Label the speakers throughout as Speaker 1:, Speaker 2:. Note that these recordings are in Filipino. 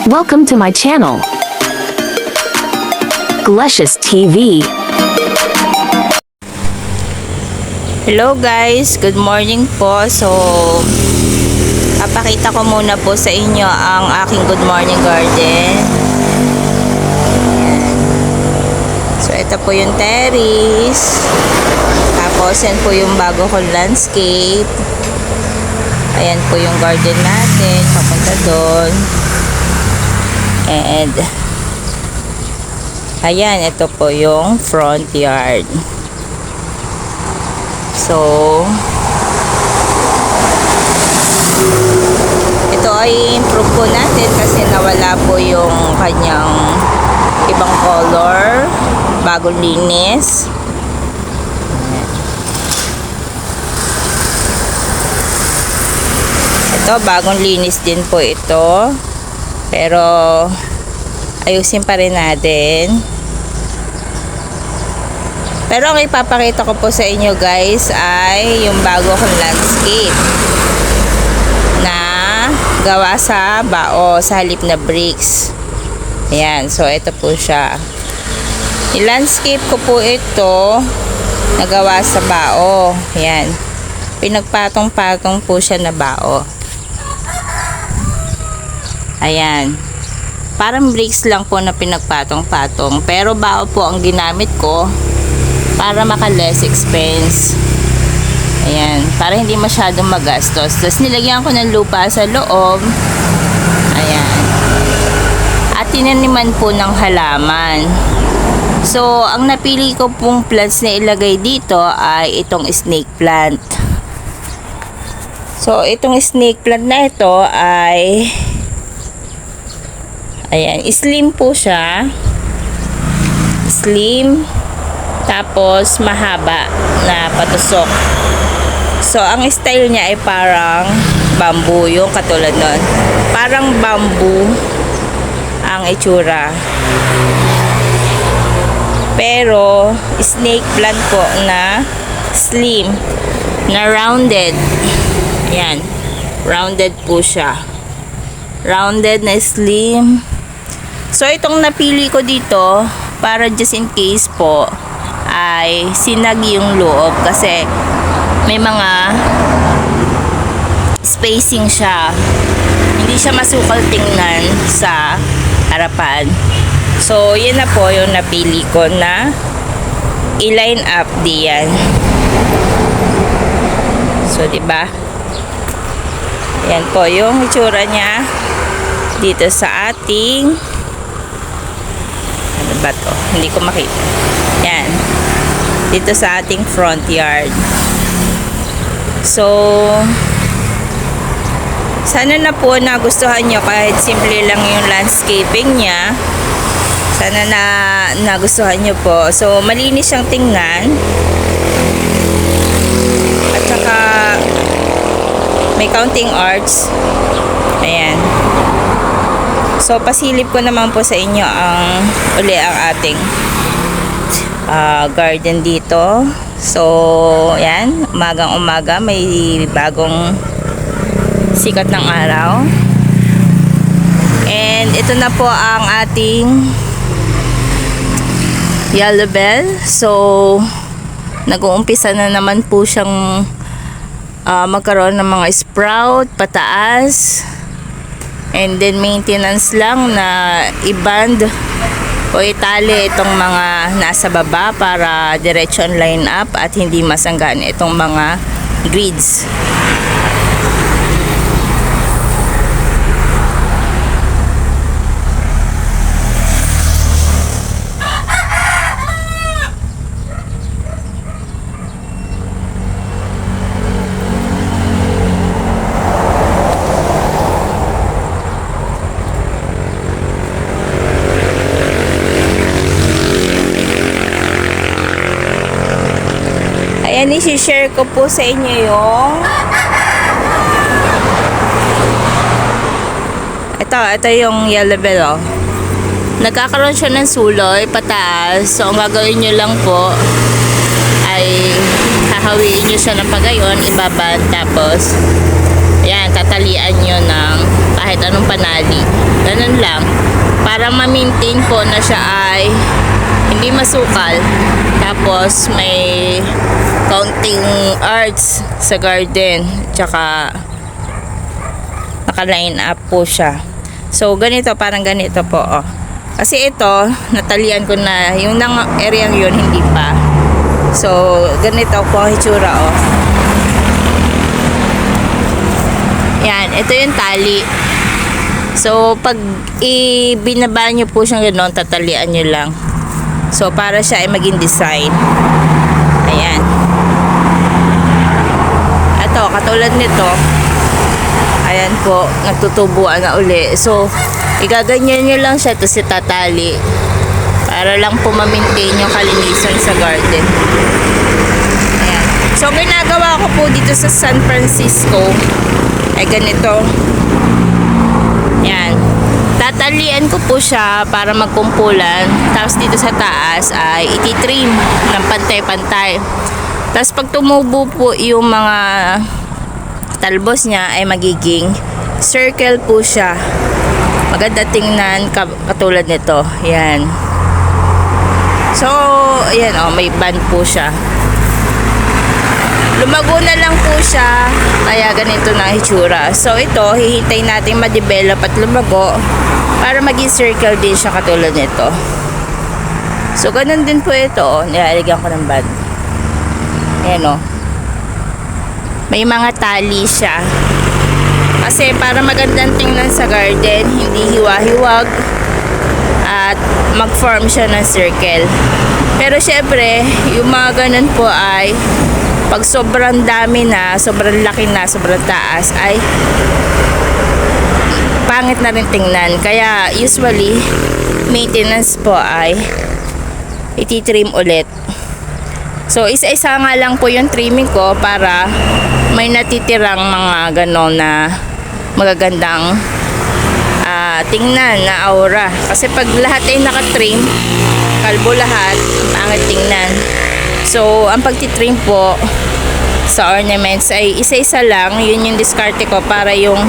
Speaker 1: Welcome to my channel, Glecious TV.
Speaker 2: Hello guys, good morning po. So, papakita ko muna po sa inyo ang aking good morning garden. Ayan. So, ito po yung terrace. Tapos, yan po yung bago kong landscape. Ayan po yung garden natin, papunta doon. And, ayan, ito po yung front yard. So, ito ay improve po natin kasi nawala po yung kanyang ibang color, bagong linis. Ito, bagong linis din po ito. Pero, ayusin pa rin natin. Pero ang ipapakita ko po sa inyo guys ay yung bago kong landscape na gawa sa bao, sa halip na bricks. Ayan, so ito po siya. I-landscape ko po ito na gawa sa bao. Ayan, pinagpatong-patong po siya na bao. Ayan, parang bricks lang po na pinagpatong-patong, pero bao po ang ginamit ko para maka-less expense. Ayan, para hindi masyadong magastos. Tapos nilagyan ko ng lupa sa loob. Ayan. At tinaniman po ng halaman. So, ang napili ko pong plants na ilagay dito ay itong snake plant. So, itong snake plant na ito ay ayan, slim po siya. Slim. Tapos mahaba na patusok. So ang style niya ay parang bamboo, yung katulad nun. Parang bamboo ang itsura. Pero snake plant po na slim, na rounded. Ayan, rounded po siya. Rounded na slim. So itong napili ko dito para just in case po ay sinag yung loob kasi may mga spacing siya, hindi siya masukal tingnan sa harapan. So yun na po yung napili ko na i-line up diyan. So diba, yan po yung itsura niya dito sa ating, ano ba to, hindi ko makita. Yan, dito sa ating front yard. So, sana na po nagustuhan nyo kahit simple lang yung landscaping niya. Sana na nagustuhan nyo po. So, malinis siyang tingnan. At saka, may counting arts. Ayan. So, pasilip ko naman po sa inyo ang ating garden dito. So, yan, umagang-umaga may bagong sikat ng araw. And ito na po ang ating yellow bell. So, nag-uumpisa na naman po siyang magkaroon ng mga sprout pataas. And then maintenance lang na i-band o itali itong mga nasa baba para diretso ang line up at hindi masanggan itong mga grids. Ayan, isi-share ko po sa inyo yung ito yung yellow bell, oh. Nagkakaroon siya ng suloy pataas. So ang gagawin nyo lang po ay hahawiin nyo siya ng pagayon, ibabad, tapos ayan, tatalian nyo ng kahit anong panali. Ganun lang. para ma-maintain po na siya ay hindi masukal. Tapos may counting arts sa garden. Tsaka naka-line up po siya. So ganito, parang ganito po. Oh. Kasi ito, natalian ko na. Yung area yun, hindi pa. So ganito po ang hitsura. Oh. Yan, ito yung tali. So, pag ibinaba nyo po siyang gano'n, tatalian nyo lang. So, para siya ay maging design. Ayan. Ito, katulad nito. Ayan po, nagtutubuan na uli. So, igaganyan nyo lang siya, tapos itatali. Para lang po ma-maintain yung kalinisan sa garden. Ayan. So, ginagawa ko po dito sa San Francisco ay ganito. Yan. Tatalian ko po siya para magkumpulan. Tapos dito sa taas ay ititrim ng pantay-pantay. Tapos pag tumubo po yung mga talbos niya ay magiging circle po siya. Maganda tingnan katulad nito. Yan. So, ayan oh, may band po siya. Lumago na lang po siya, kaya ganito na hitsura. So ito, hihintay natin ma-develop at lumago para maging circle din siya katulad nito. So ganun din po ito, nilalagyan ko ng band. Ayan o. May mga tali siya. Kasi para magandang tingnan sa garden, hindi hiwa-hiwag at mag-form siya ng circle. Pero syempre, yung mga ganun po ay pag sobrang dami na, sobrang laki na, sobrang taas, ay pangit na rin tingnan. Kaya usually, maintenance po ay ititrim ulit. So, isa-isa nga lang po yung trimming ko para may natitirang mga ganon na magagandang tingnan na aura. Kasi pag lahat ay nakatrim, kalbo lahat, pangit tingnan. So, ang pagtitrim po sa ornaments ay isa-isa lang. Yun yung diskarte ko para yung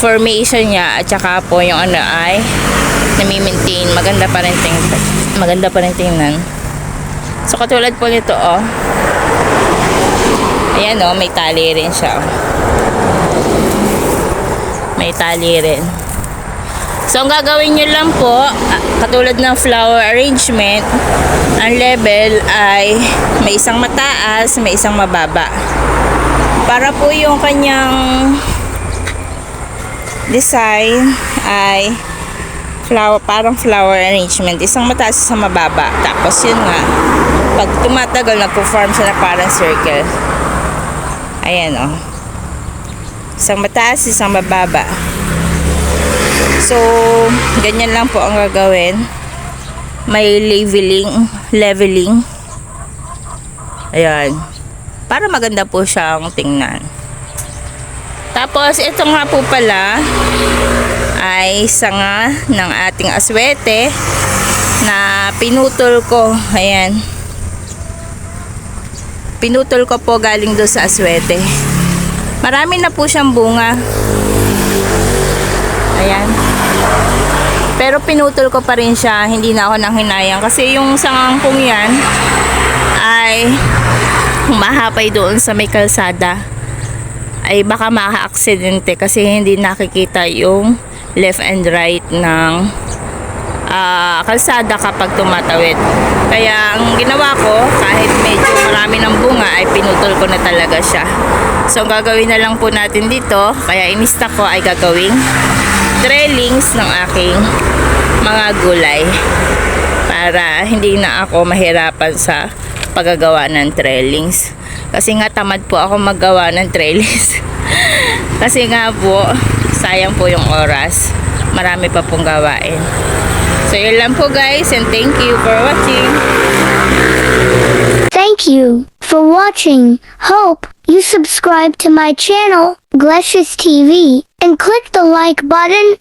Speaker 2: formation niya at saka po yung ano ay nami-maintain. Maganda pa rin tingnan. Maganda pa rin tingnan. So, katulad po nito, oh. Ayan, oh, may tali rin siya. Oh. May tali rin. So, ang gagawin nyo lang po, katulad ng flower arrangement, ang level ay may isang mataas, may isang mababa. Para po yung kanyang design ay parang flower arrangement. Isang mataas, isang mababa. Tapos yun nga, pag tumatagal, nagpo-form siya na parang circle. Ayan o. Isang mataas, isang mababa. So, ganyan lang po ang gagawin. May leveling. Ayan. Para maganda po siyang tingnan. Tapos, ito nga po pala ay sanga ng ating aswete na pinutol ko. Ayan. Pinutol ko po galing doon sa aswete. Marami na po siyang bunga. Ayan. Pero pinutol ko pa rin siya. Hindi na ako nang hinayang. Kasi yung sangang kong yan ay humahapay doon sa may kalsada. Ay baka maka-aksidente kasi hindi nakikita yung left and right ng kalsada kapag tumatawid. Kaya ang ginawa ko, kahit medyo marami ng bunga, ay pinutol ko na talaga siya. So ang gagawin na lang po natin dito, kaya inista ko ay gagawing trailings ng aking mga gulay para hindi na ako mahirapan sa paggagawa ng trailings. Kasi nga tamad po ako maggawa ng trailings. Kasi nga po, sayang po yung oras. Marami pa pong gawain. So yun lang po guys, and thank you for watching.
Speaker 3: Thank you for watching. Hope you subscribe to my channel, Glecious TV, and click the like button